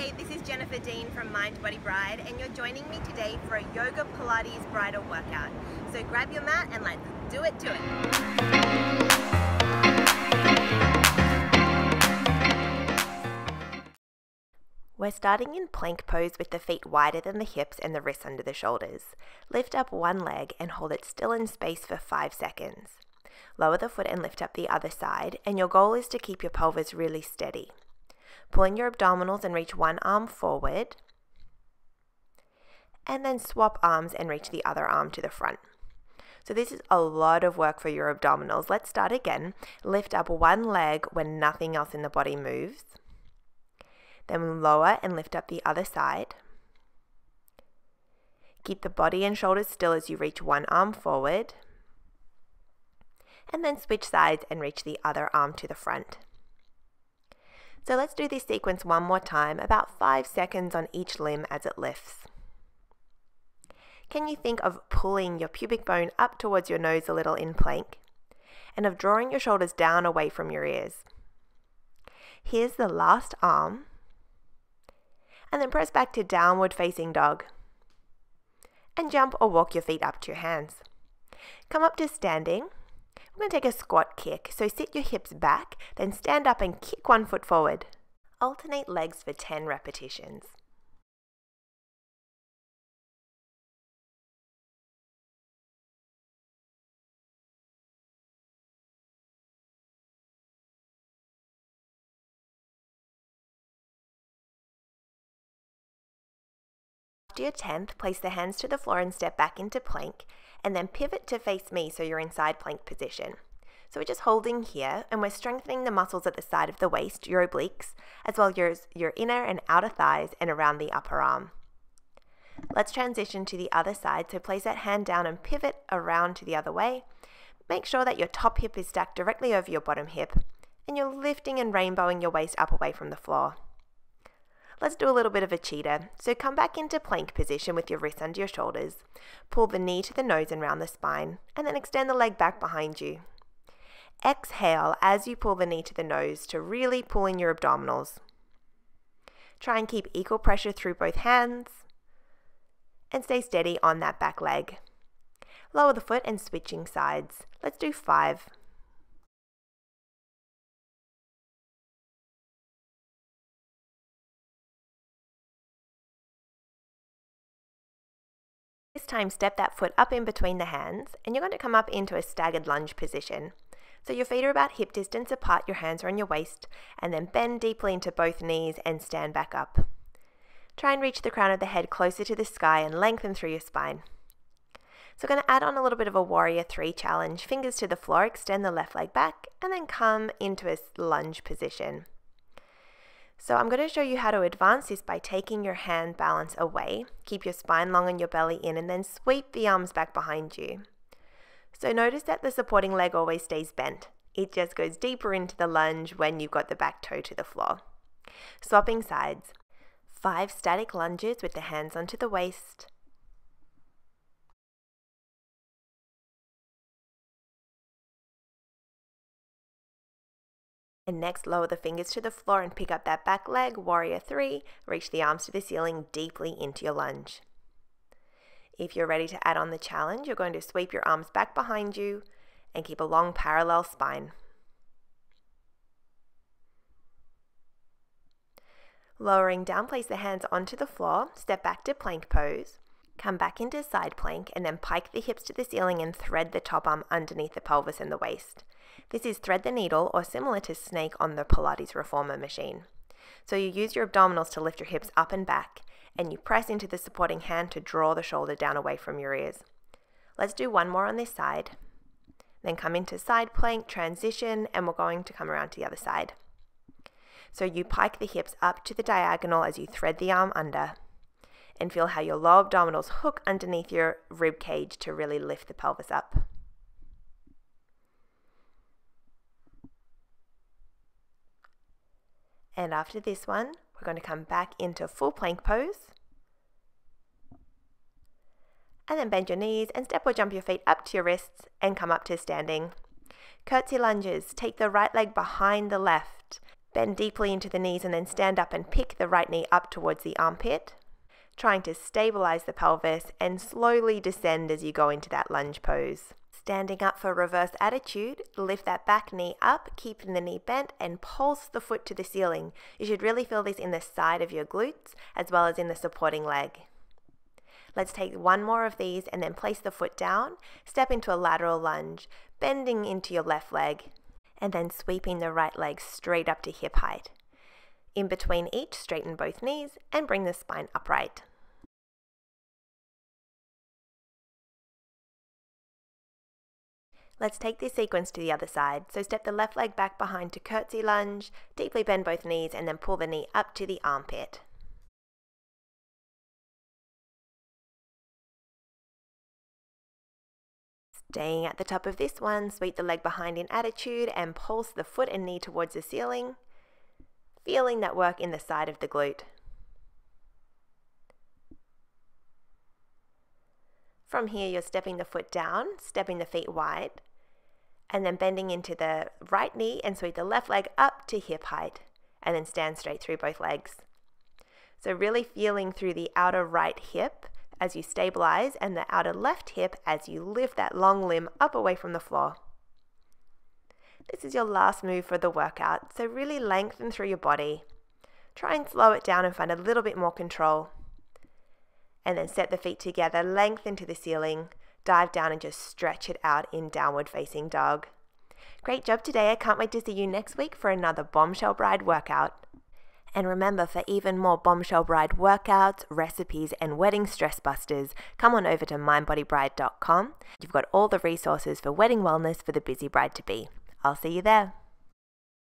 Hey, this is Dene from Mind Body Bride, and you're joining me today for a yoga Pilates bridal workout. So grab your mat and let's do it. We're starting in plank pose with the feet wider than the hips and the wrists under the shoulders. Lift up one leg and hold it still in space for 5 seconds. Lower the foot and lift up the other side, and your goal is to keep your pelvis really steady. Pull in your abdominals and reach one arm forward, and then swap arms and reach the other arm to the front. So this is a lot of work for your abdominals. Let's start again. Lift up one leg when nothing else in the body moves. Then lower and lift up the other side. Keep the body and shoulders still as you reach one arm forward. And then switch sides and reach the other arm to the front. So let's do this sequence one more time, about 5 seconds on each limb as it lifts. Can you think of pulling your pubic bone up towards your nose a little in plank, and of drawing your shoulders down away from your ears? Here's the last arm, and then press back to downward facing dog, and jump or walk your feet up to your hands. Come up to standing. We're going to take a squat kick, so sit your hips back, then stand up and kick one foot forward. Alternate legs for 10 repetitions. After your 10th, place the hands to the floor and step back into plank, and then pivot to face me so you're in side plank position. So we're just holding here, and we're strengthening the muscles at the side of the waist, your obliques, as well as your inner and outer thighs and around the upper arm. Let's transition to the other side, so place that hand down and pivot around to the other way. Make sure that your top hip is stacked directly over your bottom hip, and you're lifting and rainbowing your waist up away from the floor. Let's do a little bit of a cheetah. So come back into plank position with your wrists under your shoulders. Pull the knee to the nose and round the spine, and then extend the leg back behind you. Exhale as you pull the knee to the nose to really pull in your abdominals. Try and keep equal pressure through both hands, and stay steady on that back leg. Lower the foot and switching sides. Let's do 5. This time, step that foot up in between the hands, and you're going to come up into a staggered lunge position. So your feet are about hip distance apart, your hands are on your waist, and then bend deeply into both knees and stand back up. Try and reach the crown of the head closer to the sky and lengthen through your spine. So we're going to add on a little bit of a warrior 3 challenge. Fingers to the floor, extend the left leg back, and then come into a lunge position. So I'm going to show you how to advance this by taking your hand balance away. Keep your spine long and your belly in, and then sweep the arms back behind you. So notice that the supporting leg always stays bent. It just goes deeper into the lunge when you've got the back toe to the floor. Swapping sides. 5 static lunges with the hands onto the waist. And next, lower the fingers to the floor and pick up that back leg, warrior 3, reach the arms to the ceiling deeply into your lunge. If you're ready to add on the challenge, you're going to sweep your arms back behind you and keep a long parallel spine. Lowering down, place the hands onto the floor, step back to plank pose, come back into side plank, and then pike the hips to the ceiling and thread the top arm underneath the pelvis and the waist. This is thread the needle, or similar to snake on the Pilates reformer machine. So you use your abdominals to lift your hips up and back, and you press into the supporting hand to draw the shoulder down away from your ears. Let's do one more on this side. Then come into side plank, transition, and we're going to come around to the other side. So you pike the hips up to the diagonal as you thread the arm under, and feel how your lower abdominals hook underneath your rib cage to really lift the pelvis up. And after this one, we're going to come back into full plank pose. And then bend your knees and step or jump your feet up to your wrists and come up to standing. Curtsy lunges. Take the right leg behind the left. Bend deeply into the knees and then stand up and pick the right knee up towards the armpit, trying to stabilize the pelvis and slowly descend as you go into that lunge pose. Standing up for reverse attitude, lift that back knee up, keeping the knee bent, and pulse the foot to the ceiling. You should really feel this in the side of your glutes as well as in the supporting leg. Let's take one more of these and then place the foot down, step into a lateral lunge, bending into your left leg, and then sweeping the right leg straight up to hip height. In between each, straighten both knees and bring the spine upright. Let's take this sequence to the other side. So step the left leg back behind to curtsy lunge, deeply bend both knees, and then pull the knee up to the armpit. Staying at the top of this one, sweep the leg behind in attitude and pulse the foot and knee towards the ceiling, feeling that work in the side of the glute. From here, you're stepping the foot down, stepping the feet wide, and then bending into the right knee and sweep the left leg up to hip height, and then stand straight through both legs. So really feeling through the outer right hip as you stabilize and the outer left hip as you lift that long limb up away from the floor. This is your last move for the workout, so really lengthen through your body. Try and slow it down and find a little bit more control. And then set the feet together, lengthen to the ceiling, dive down and just stretch it out in downward facing dog. Great job today. I can't wait to see you next week for another Bombshell Bride workout. And remember, for even more Bombshell Bride workouts, recipes, and wedding stress busters, come on over to mindbodybride.com. You've got all the resources for wedding wellness for the busy bride-to-be. I'll see you there.